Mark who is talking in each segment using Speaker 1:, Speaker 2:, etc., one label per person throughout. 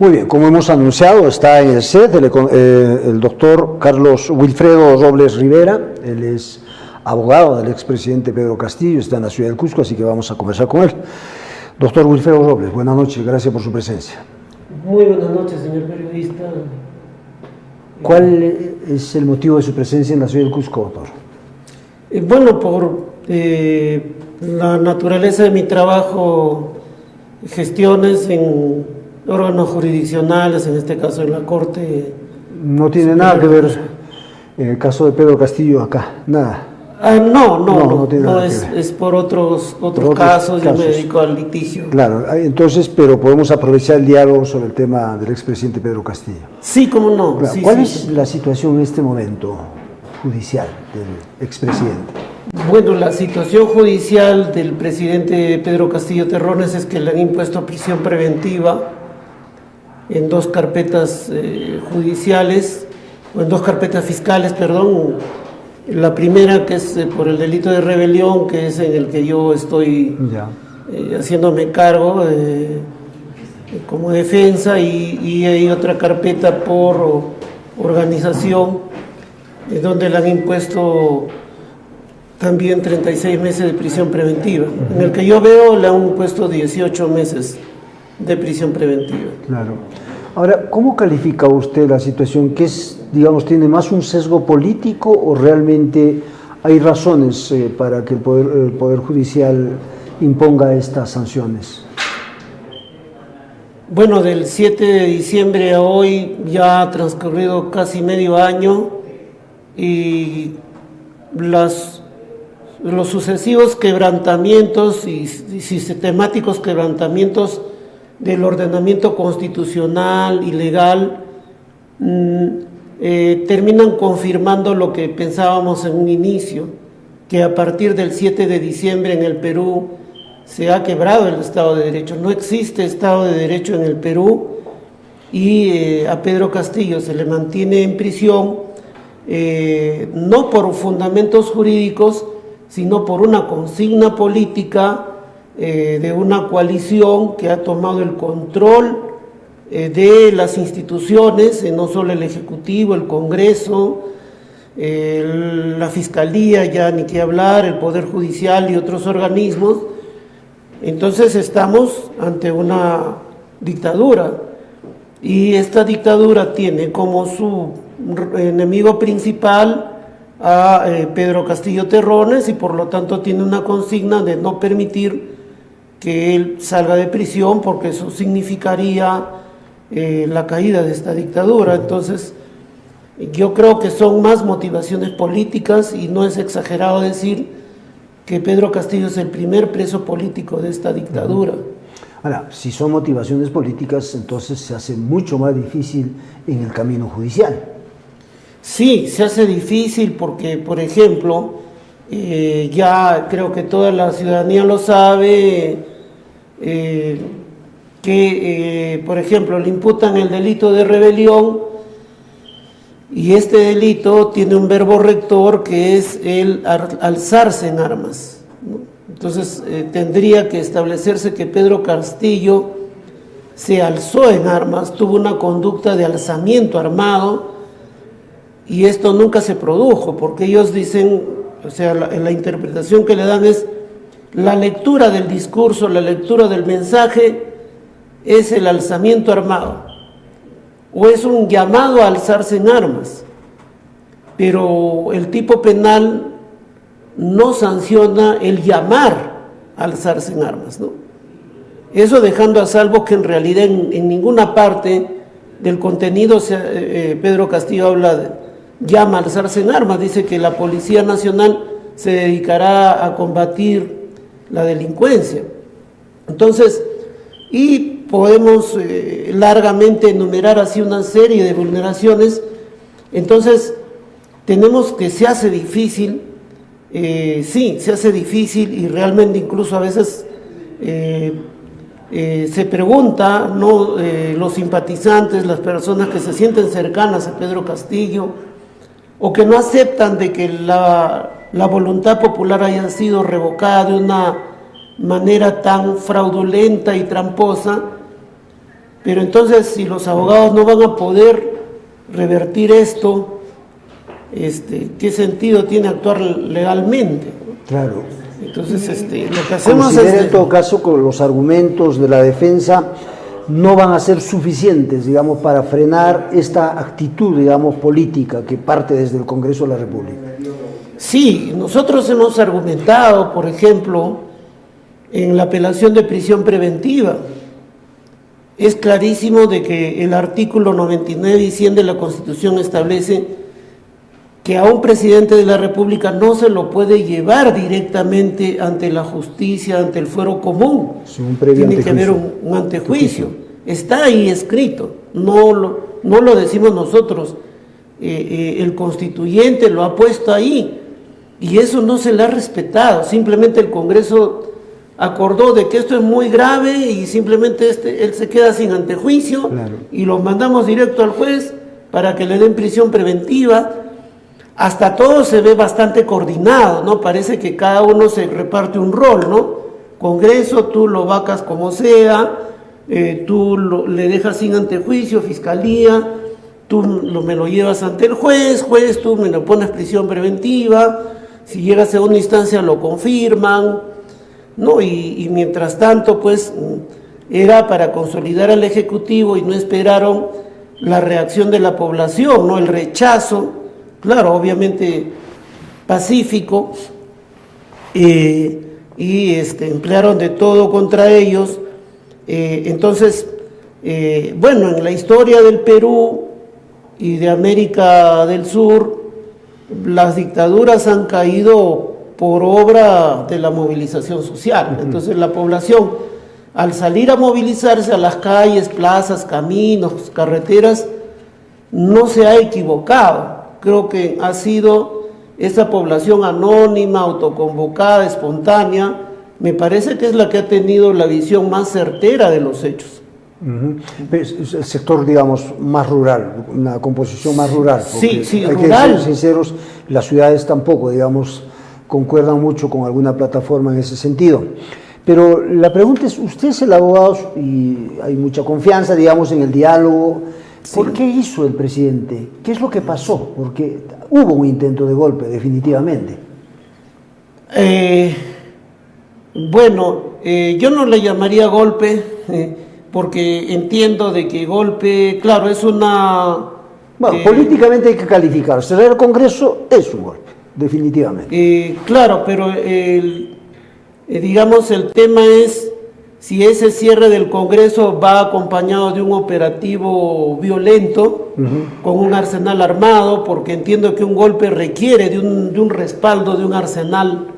Speaker 1: Muy bien, como hemos anunciado, está en el set el doctor Carlos Wilfredo Robles Rivera. Él es abogado del expresidente Pedro Castillo, está en la ciudad del Cusco, así que vamos a conversar con él. Doctor Wilfredo Robles, buenas noches, gracias por su presencia.
Speaker 2: Muy buenas noches, señor periodista.
Speaker 1: ¿Cuál es el motivo de su presencia en la ciudad del Cusco, doctor?
Speaker 2: Bueno, por la naturaleza de mi trabajo, gestiones en órganos jurisdiccionales, en este caso en la Corte.
Speaker 1: No tiene nada que ver el caso de Pedro Castillo acá, nada.
Speaker 2: No, es por otros casos, yo me dedico al litigio.
Speaker 1: Claro, entonces, pero podemos aprovechar el diálogo sobre el tema del expresidente Pedro Castillo.
Speaker 2: Sí, cómo no.
Speaker 1: Claro.
Speaker 2: Sí,
Speaker 1: ¿Cuál es la situación en este momento judicial del expresidente?
Speaker 2: Bueno, la situación judicial del presidente Pedro Castillo Terrones es que le han impuesto prisión preventiva en dos carpetas judiciales, o en dos carpetas fiscales, perdón. La primera, que es por el delito de rebelión, que es en el que yo estoy haciéndome cargo como defensa, y hay otra carpeta por organización, donde le han impuesto también 36 meses de prisión preventiva. En el que yo veo le han impuesto 18 meses de prisión preventiva.
Speaker 1: Claro. Ahora, ¿cómo califica usted la situación? ¿Qué es, digamos, tiene más un sesgo político o realmente hay razones para que el Poder Judicial imponga estas sanciones?
Speaker 2: Bueno, del 7 de diciembre a hoy ya ha transcurrido casi medio año y los sucesivos quebrantamientos y sistemáticos quebrantamientos del ordenamiento constitucional y legal terminan confirmando lo que pensábamos en un inicio, que a partir del 7 de diciembre en el Perú se ha quebrado el Estado de Derecho. No existe Estado de Derecho en el Perú y a Pedro Castillo se le mantiene en prisión no por fundamentos jurídicos, sino por una consigna política de una coalición que ha tomado el control de las instituciones, no solo el Ejecutivo, el Congreso, la Fiscalía, ya ni qué hablar, el Poder Judicial y otros organismos. Entonces estamos ante una dictadura, y esta dictadura tiene como su enemigo principal a Pedro Castillo Terrones, y por lo tanto tiene una consigna de no permitir que él salga de prisión, porque eso significaría la caída de esta dictadura. Entonces yo creo que son más motivaciones políticas, y no es exagerado decir que Pedro Castillo es el primer preso político de esta dictadura.
Speaker 1: Ahora, si son motivaciones políticas, entonces se hace mucho más difícil en el camino judicial.
Speaker 2: Sí, se hace difícil porque, por ejemplo, ya creo que toda la ciudadanía lo sabe, que, por ejemplo, le imputan el delito de rebelión, y este delito tiene un verbo rector que es el alzarse en armas, ¿no? Entonces tendría que establecerse que Pedro Castillo se alzó en armas, tuvo una conducta de alzamiento armado, y esto nunca se produjo, porque ellos dicen, o sea, la interpretación que le dan es la lectura del discurso, la lectura del mensaje es el alzamiento armado, o es un llamado a alzarse en armas, pero el tipo penal no sanciona el llamar a alzarse en armas, ¿no? Eso dejando a salvo que en realidad en ninguna parte del contenido Pedro Castillo habla de llama a alzarse en armas. Dice que la Policía Nacional se dedicará a combatir la delincuencia. Entonces, y podemos largamente enumerar así una serie de vulneraciones. Entonces tenemos que se hace difícil, sí, se hace difícil, y realmente incluso a veces se pregunta, ¿no? Los simpatizantes, las personas que se sienten cercanas a Pedro Castillo, o que no aceptan de que la voluntad popular haya sido revocada de una manera tan fraudulenta y tramposa, Pero entonces, si los abogados no van a poder revertir esto, ¿qué sentido tiene actuar legalmente?
Speaker 1: Claro.
Speaker 2: Entonces, lo que hacemos
Speaker 1: Considera
Speaker 2: es...
Speaker 1: en todo caso que los argumentos de la defensa no van a ser suficientes, digamos, para frenar esta actitud, digamos, política que parte desde el Congreso de la República.
Speaker 2: Sí, nosotros hemos argumentado, por ejemplo, en la apelación de prisión preventiva. Es clarísimo de que el artículo 99 y 100 de la Constitución establece que a un presidente de la República no se lo puede llevar directamente ante la justicia, ante el fuero común. Tiene que haber un antejuicio. Está ahí escrito, no lo decimos nosotros. El constituyente lo ha puesto ahí y eso no se le ha respetado. Simplemente el Congreso acordó de que esto es muy grave y simplemente él se queda sin antejuicio. Claro. Y lo mandamos directo al juez para que le den prisión preventiva. Hasta todo se ve bastante coordinado, ¿no? Parece que cada uno se reparte un rol, ¿no? Congreso, tú lo vacas como sea, tú le dejas sin antejuicio, fiscalía, tú me lo llevas ante el juez, tú me lo pones prisión preventiva, si llega a segunda instancia lo confirman, ¿no? Y mientras tanto, pues, era para consolidar al Ejecutivo y no esperaron la reacción de la población, ¿no? El rechazo, claro, obviamente pacífico, y emplearon de todo contra ellos. Entonces, bueno, en la historia del Perú y de América del Sur, las dictaduras han caído por obra de la movilización social. Entonces la población, al salir a movilizarse a las calles, plazas, caminos, carreteras, no se ha equivocado. Creo que ha sido esa población anónima, autoconvocada, espontánea, me parece que es la que ha tenido la visión más certera de los hechos.
Speaker 1: Es el sector, digamos, más rural, una composición más rural.
Speaker 2: Sí,
Speaker 1: hay
Speaker 2: rural.
Speaker 1: que ser sinceros, las ciudades tampoco, digamos, concuerdan mucho con alguna plataforma en ese sentido. Pero la pregunta es, usted es el abogado y hay mucha confianza, digamos, en el diálogo. ¿Por qué hizo el presidente? ¿Qué es lo que pasó? Porque hubo un intento de golpe, definitivamente.
Speaker 2: Bueno, yo no le llamaría golpe, porque entiendo de que golpe, claro, es una...
Speaker 1: Bueno, políticamente hay que calificar. Cerrar el Congreso es un golpe, definitivamente.
Speaker 2: Claro, pero digamos el tema es si ese cierre del Congreso va acompañado de un operativo violento, con un arsenal armado, porque entiendo que un golpe requiere de un respaldo, de un arsenal,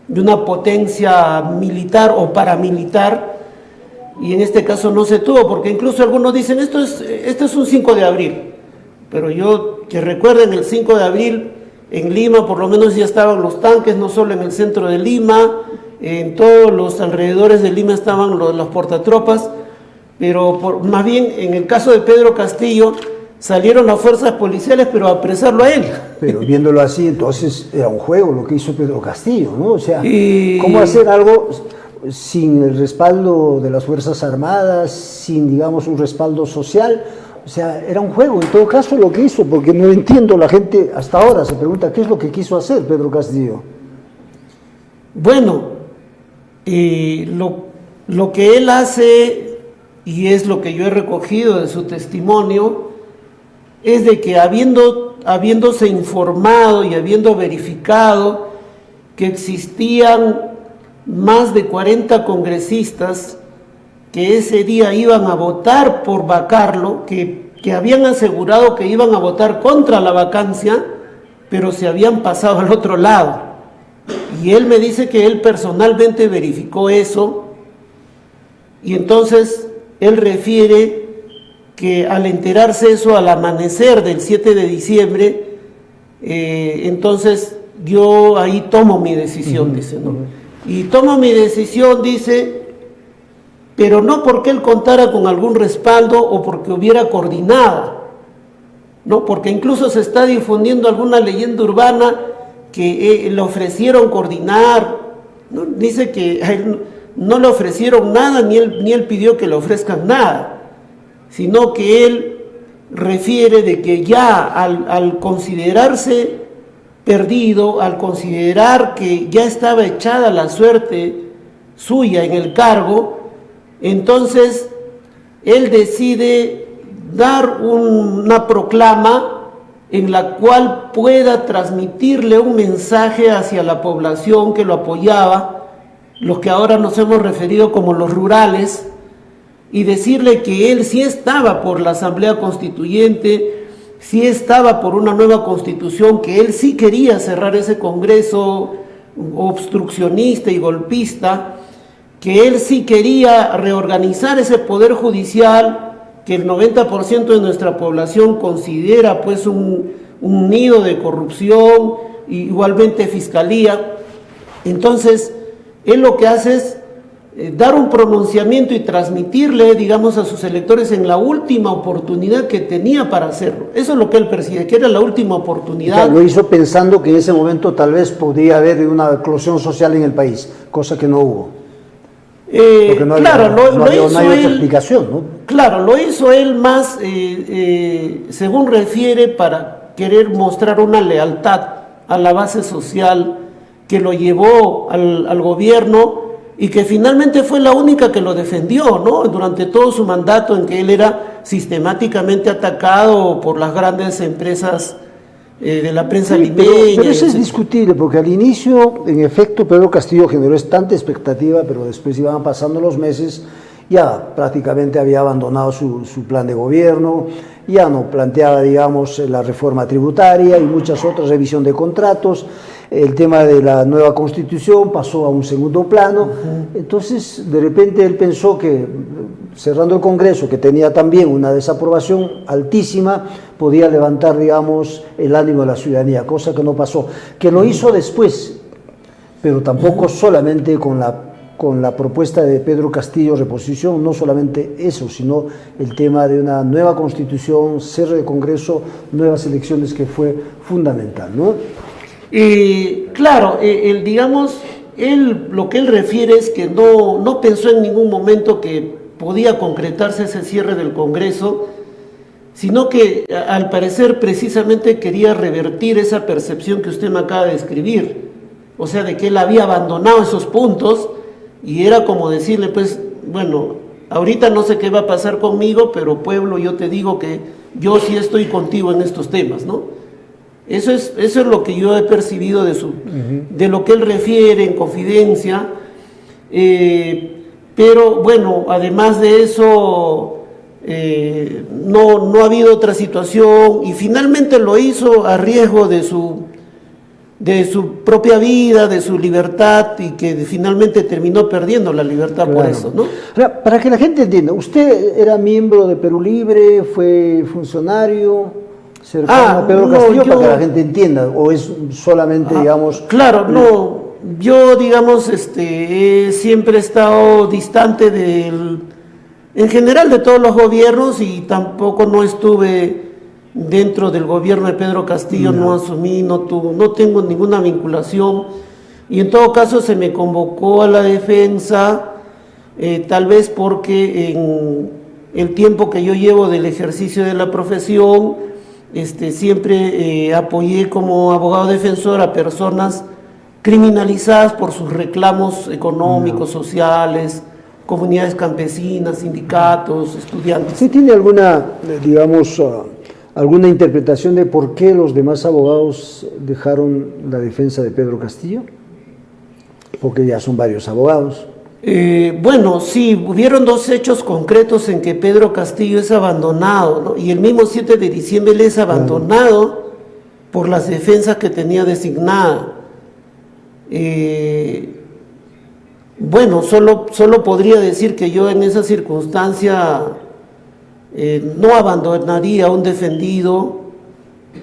Speaker 2: de una potencia militar o paramilitar, y en este caso no se tuvo, porque incluso algunos dicen esto es un 5 de abril, pero yo que recuerden el 5 de abril en Lima por lo menos ya estaban los tanques, no solo en el centro de Lima, en todos los alrededores de Lima estaban los portatropas, pero más bien en el caso de Pedro Castillo salieron las fuerzas policiales pero a apresarlo a él.
Speaker 1: Pero viéndolo así, entonces era un juego lo que hizo Pedro Castillo, ¿no? O sea, ¿cómo hacer algo sin el respaldo de las Fuerzas Armadas, sin, digamos, un respaldo social? O sea, era un juego en todo caso lo que hizo, porque no entiendo, la gente hasta ahora se pregunta qué es lo que quiso hacer Pedro Castillo.
Speaker 2: Bueno, lo que él hace, y es lo que yo he recogido de su testimonio, es de que habiéndose informado y habiendo verificado que existían más de 40 congresistas que ese día iban a votar por vacarlo, que habían asegurado que iban a votar contra la vacancia, pero se habían pasado al otro lado. Y él me dice que él personalmente verificó eso, y entonces él refiere que al enterarse eso al amanecer del 7 de diciembre, entonces yo ahí tomo mi decisión, dice, ¿no? Y tomo mi decisión, dice, pero no porque él contara con algún respaldo o porque hubiera coordinado, ¿no? Porque incluso se está difundiendo alguna leyenda urbana que le ofrecieron coordinar, ¿no? Dice que a él no le ofrecieron nada, ni él pidió que le ofrezcan nada. sino que él refiere de que ya al considerarse perdido, al considerar que ya estaba echada la suerte suya en el cargo, entonces él decide dar una proclama en la cual pueda transmitirle un mensaje hacia la población que lo apoyaba, los que ahora nos hemos referido como los rurales, y decirle que él sí estaba por la Asamblea Constituyente, sí estaba por una nueva constitución, que él sí quería cerrar ese Congreso obstruccionista y golpista, que él sí quería reorganizar ese poder judicial que el 90% de nuestra población considera pues un nido de corrupción, igualmente fiscalía. Entonces, él lo que hace es dar un pronunciamiento y transmitirle, digamos, a sus electores en la última oportunidad que tenía para hacerlo. Eso es lo que él percibe, que era la última oportunidad.
Speaker 1: O sea, lo hizo pensando que en ese momento tal vez podría haber una eclosión social en el país, cosa que no hubo. Porque no
Speaker 2: claro,
Speaker 1: había
Speaker 2: lo hizo
Speaker 1: otra
Speaker 2: él,
Speaker 1: explicación, ¿no?
Speaker 2: Claro, lo hizo él más, según refiere, para querer mostrar una lealtad a la base social que lo llevó al gobierno y que finalmente fue la única que lo defendió, ¿no? Durante todo su mandato, en que él era sistemáticamente atacado por las grandes empresas de la prensa limeña.
Speaker 1: Pero eso es discutible, porque al inicio, en efecto, Pedro Castillo generó tanta expectativa, pero después iban pasando los meses, ya prácticamente había abandonado su plan de gobierno, ya no planteaba, digamos, la reforma tributaria y muchas otras, revisión de contratos, el tema de la nueva constitución pasó a un segundo plano. Entonces de repente él pensó que cerrando el Congreso, que tenía también una desaprobación altísima, podía levantar, digamos, el ánimo de la ciudadanía, cosa que no pasó, que lo hizo después, pero tampoco solamente con la propuesta de Pedro Castillo, reposición, no solamente eso, sino el tema de una nueva constitución, cierre de Congreso, nuevas elecciones, que fue fundamental, ¿no?
Speaker 2: Claro, digamos, lo que él refiere es que no pensó en ningún momento que podía concretarse ese cierre del Congreso, sino que al parecer precisamente quería revertir esa percepción que usted me acaba de describir, o sea, de que él había abandonado esos puntos y era como decirle, pues, bueno, ahorita no sé qué va a pasar conmigo, pero pueblo, yo te digo que yo sí estoy contigo en estos temas, ¿no? Eso es lo que yo he percibido de lo que él refiere en confidencia, pero bueno, además de eso, no ha habido otra situación, y finalmente lo hizo a riesgo de su propia vida, de su libertad, y que finalmente terminó perdiendo la libertad por eso, ¿no?
Speaker 1: Ahora, para que la gente entienda, ¿usted era miembro de Perú Libre, fue funcionario cercano a Pedro Castillo, para que la gente entienda, o es solamente, digamos...
Speaker 2: Claro, no, yo, digamos, siempre he estado distante en general de todos los gobiernos, y tampoco no estuve dentro del gobierno de Pedro Castillo, no asumí, no tengo ninguna vinculación, y en todo caso se me convocó a la defensa, tal vez porque en el tiempo que yo llevo del ejercicio de la profesión, siempre apoyé como abogado defensor a personas criminalizadas por sus reclamos económicos, sociales, comunidades campesinas, sindicatos, estudiantes.
Speaker 1: ¿Usted tiene alguna, digamos, alguna interpretación de por qué los demás abogados dejaron la defensa de Pedro Castillo? Porque ya son varios abogados.
Speaker 2: Bueno, sí, hubieron dos hechos concretos en que Pedro Castillo es abandonado, ¿no? Y el mismo 7 de diciembre él es abandonado por las defensas que tenía designada. Bueno, solo podría decir que yo en esa circunstancia no abandonaría a un defendido,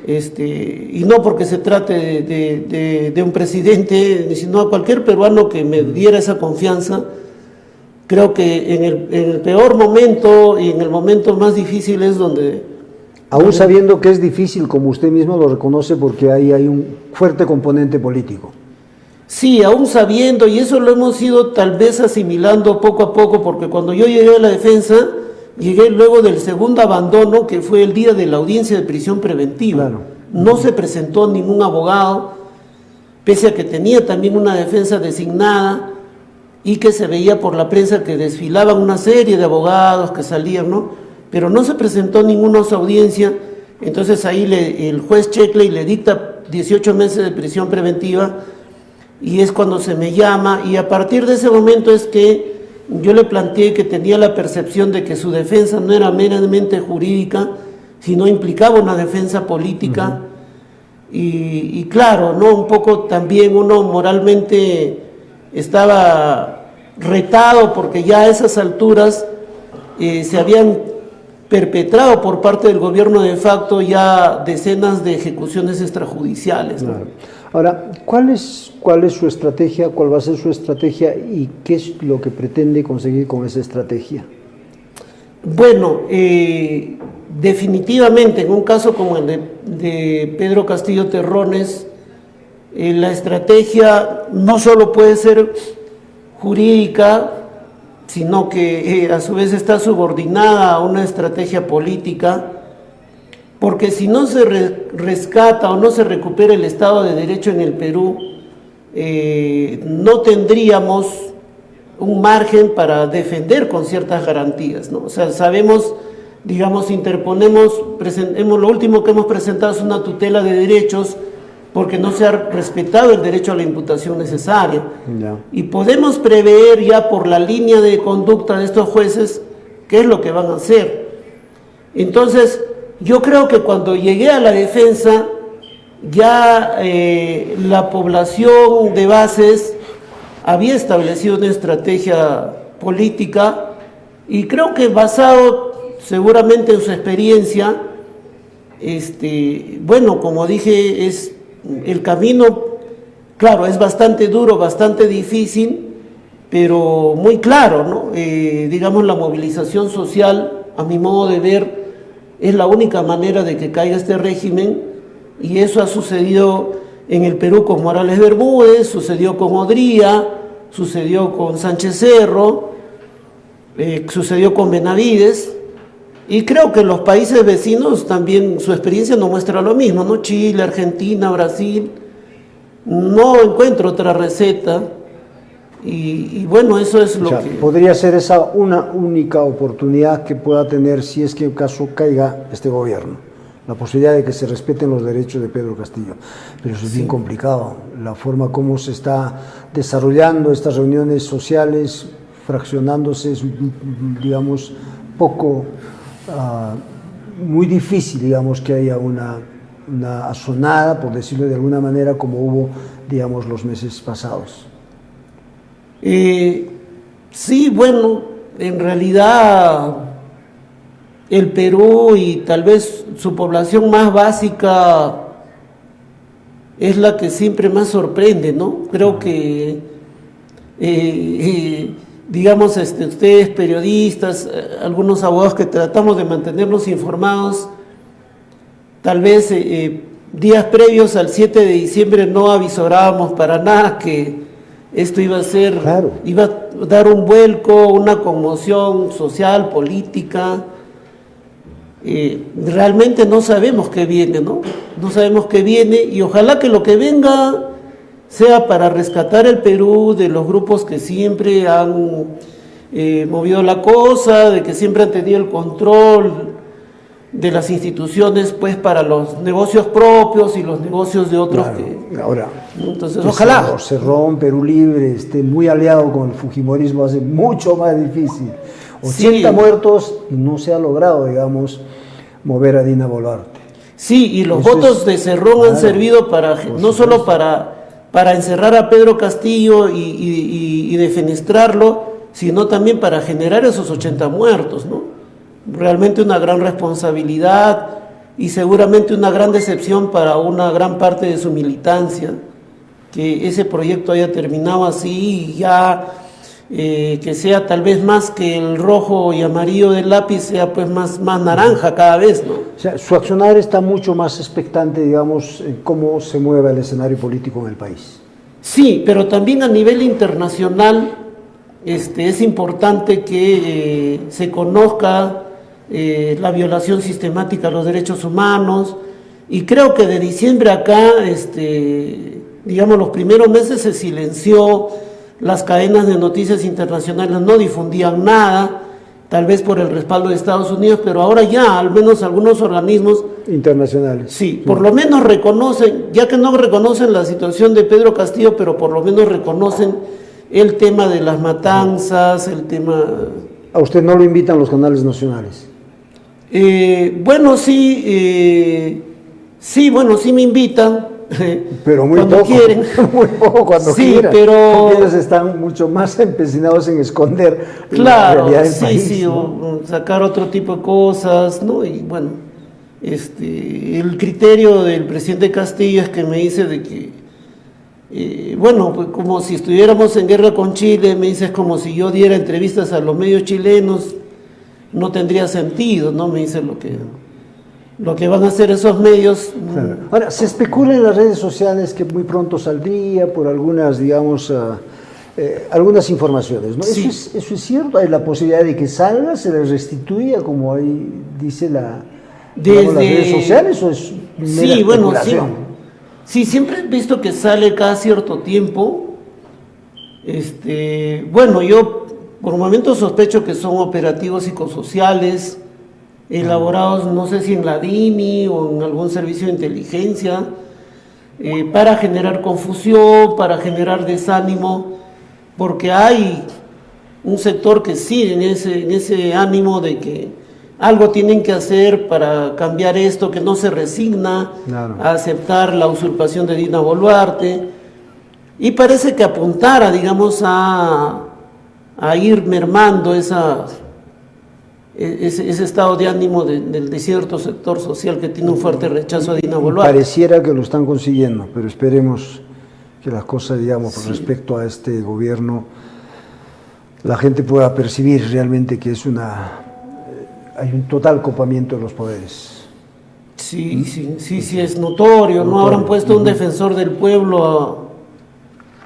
Speaker 2: y no porque se trate de un presidente, sino a cualquier peruano que me diera esa confianza. Creo que en el peor momento y en el momento más difícil es donde...
Speaker 1: Aún sabiendo que es difícil, como usted mismo lo reconoce, porque ahí hay un fuerte componente político.
Speaker 2: Sí, aún sabiendo, y eso lo hemos ido tal vez asimilando poco a poco, porque cuando yo llegué a la defensa, llegué luego del segundo abandono, que fue el día de la audiencia de prisión preventiva.
Speaker 1: Claro.
Speaker 2: No se presentó ningún abogado, pese a que tenía también una defensa designada y que se veía por la prensa que desfilaban una serie de abogados que salían, ¿no? Pero no se presentó ninguna audiencia. Entonces ahí el juez Checkley le dicta 18 meses de prisión preventiva y es cuando se me llama, y a partir de ese momento es que yo le planteé que tenía la percepción de que su defensa no era meramente jurídica, sino implicaba una defensa política. Y claro, ¿no? Un poco también uno moralmente estaba retado porque ya a esas alturas se habían perpetrado por parte del gobierno de facto ya decenas de ejecuciones extrajudiciales, ¿no?
Speaker 1: Claro. Ahora, ¿cuál es su estrategia? ¿Cuál va a ser su estrategia? ¿Y qué es lo que pretende conseguir con esa estrategia?
Speaker 2: Bueno, definitivamente en un caso como el de Pedro Castillo Terrones, la estrategia no solo puede ser jurídica, sino que a su vez está subordinada a una estrategia política, porque si no se rescata o no se recupera el Estado de Derecho en el Perú, no tendríamos un margen para defender con ciertas garantías, ¿no? O sea, sabemos, digamos, lo último que hemos presentado es una tutela de derechos porque no se ha respetado el derecho a la imputación necesaria.
Speaker 1: Ya.
Speaker 2: Y podemos prever ya por la línea de conducta de estos jueces qué es lo que van a hacer. Entonces, yo creo que cuando llegué a la defensa, ya la población de bases había establecido una estrategia política y creo que basado seguramente en su experiencia, bueno, como dije, es el camino, claro, es bastante duro, bastante difícil, pero muy claro, ¿no? Digamos, la movilización social, a mi modo de ver, es la única manera de que caiga este régimen, y eso ha sucedido en el Perú con Morales Bermúdez, sucedió con Odría, sucedió con Sánchez Cerro, sucedió con Benavides, y creo que los países vecinos también su experiencia nos muestra lo mismo, ¿no? Chile, Argentina, Brasil, no encuentro otra receta, y bueno, eso es lo que...
Speaker 1: Podría ser esa una única oportunidad que pueda tener si es que en caso caiga este gobierno, la posibilidad de que se respeten los derechos de Pedro Castillo, pero eso es bien complicado, la forma como se está desarrollando estas reuniones sociales, fraccionándose, es, digamos, muy difícil, digamos, que haya una asonada, por decirlo de alguna manera, como hubo, digamos, los meses pasados.
Speaker 2: Sí, bueno, en realidad el Perú y tal vez su población más básica es la que siempre más sorprende, ¿no? Creo que, digamos, ustedes periodistas, algunos abogados que tratamos de mantenernos informados, tal vez días previos al 7 de diciembre no avisorábamos para nada que esto iba a ser,
Speaker 1: claro,
Speaker 2: iba a dar un vuelco, una conmoción social, política. Realmente no sabemos qué viene, ¿no? No sabemos qué viene, y ojalá que lo que venga sea para rescatar el Perú de los grupos que siempre han movido la cosa, de que siempre han tenido el control de las instituciones, pues, para los negocios propios y los negocios de otros.
Speaker 1: Claro.
Speaker 2: Que...
Speaker 1: Ahora,
Speaker 2: entonces, ojalá.
Speaker 1: Cerrón, Perú Libre, esté muy aliado con el fujimorismo, hace mucho más difícil. 80 muertos y no se ha logrado, digamos, mover a Dina Boluarte.
Speaker 2: Sí, y los votos de Cerrón han servido para no solo para encerrar a Pedro Castillo y defenestrarlo, sino también para generar esos 80 muertos, ¿no? Realmente una gran responsabilidad y seguramente una gran decepción para una gran parte de su militancia, que ese proyecto haya terminado así y ya que sea tal vez más que el rojo y amarillo del lápiz, sea pues más naranja cada vez, ¿no?
Speaker 1: O sea, su accionar está mucho más expectante, digamos, en cómo se mueve el escenario político en el país.
Speaker 2: Sí, pero también a nivel internacional es importante que se conozca la violación sistemática a los derechos humanos, y creo que de diciembre acá, digamos, los primeros meses se silenció, las cadenas de noticias internacionales no difundían nada, tal vez por el respaldo de Estados Unidos, pero ahora ya al menos algunos organismos
Speaker 1: internacionales.
Speaker 2: Sí, por lo menos reconocen, ya que no reconocen la situación de Pedro Castillo, pero por lo menos reconocen el tema de las matanzas, el tema...
Speaker 1: ¿A usted no lo invitan los canales nacionales?
Speaker 2: Bueno, sí, sí me invitan.
Speaker 1: Pero muy
Speaker 2: cuando
Speaker 1: poco,
Speaker 2: quieren.
Speaker 1: muy poco cuando
Speaker 2: Sí,
Speaker 1: quieran.
Speaker 2: pero
Speaker 1: Porque ellos están mucho más empecinados en esconder la
Speaker 2: claro,
Speaker 1: realidad del
Speaker 2: sí,
Speaker 1: país,
Speaker 2: sí,
Speaker 1: ¿no?
Speaker 2: o sacar otro tipo de cosas, ¿no? Y bueno, el criterio del presidente Castillo es que me dice de que, bueno, pues como si estuviéramos en guerra con Chile, me dice, es como si yo diera entrevistas a los medios chilenos, no tendría sentido, ¿no? Me dice lo que van a hacer esos medios.
Speaker 1: Claro. Ahora, se especula en las redes sociales que muy pronto saldría por algunas, digamos, algunas informaciones, ¿no?
Speaker 2: Sí.
Speaker 1: ¿Eso es cierto? ¿Hay la posibilidad de que salga, se le restituya, como ahí dice digamos, las redes sociales, o es mera
Speaker 2: Sí, bueno, sí.
Speaker 1: especulación?
Speaker 2: Sí, siempre he visto que sale cada cierto tiempo. Bueno, yo por momentos sospecho que son operativos psicosociales elaborados, no sé si en la DINI o en algún servicio de inteligencia, para generar confusión, para generar desánimo, porque hay un sector que sí, en ese ánimo de que algo tienen que hacer para cambiar esto, que no se resigna
Speaker 1: Claro.
Speaker 2: a aceptar la usurpación de Dina Boluarte, y parece que apuntara, digamos, a ir mermando ese estado de ánimo de cierto sector social que tiene un fuerte rechazo a Dina Boluarte.
Speaker 1: Pareciera que lo están consiguiendo, pero esperemos que las cosas, digamos, con
Speaker 2: Sí.
Speaker 1: respecto a este gobierno, la gente pueda percibir realmente que hay un total copamiento de los poderes.
Speaker 2: Sí, es notorio, ¿no? Habrán puesto un defensor del pueblo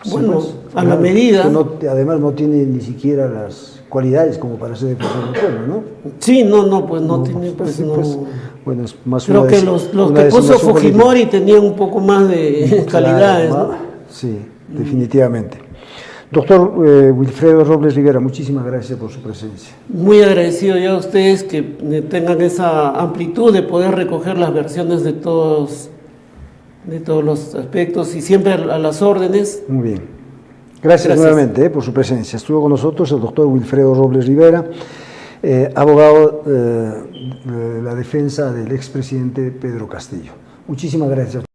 Speaker 2: bueno,
Speaker 1: Sí, pues,
Speaker 2: a
Speaker 1: claro,
Speaker 2: la medida.
Speaker 1: que además no tiene ni siquiera las cualidades como para ser defensor del pueblo, ¿no?
Speaker 2: Sí, pues no tiene, pues
Speaker 1: sí,
Speaker 2: no.
Speaker 1: pues, bueno, es más
Speaker 2: Creo
Speaker 1: una
Speaker 2: que los
Speaker 1: una
Speaker 2: que puso
Speaker 1: designación política.
Speaker 2: Fujimori tenían un poco más de calidades,
Speaker 1: Claro,
Speaker 2: ¿no?
Speaker 1: Sí, definitivamente. Doctor Wilfredo Robles Rivera, muchísimas gracias por su presencia.
Speaker 2: Muy agradecido ya a ustedes que tengan esa amplitud de poder recoger las versiones de todos los aspectos y siempre a las órdenes.
Speaker 1: Muy bien. Gracias nuevamente por su presencia. Estuvo con nosotros el doctor Wilfredo Robles Rivera, abogado de la defensa del expresidente Pedro Castillo. Muchísimas gracias.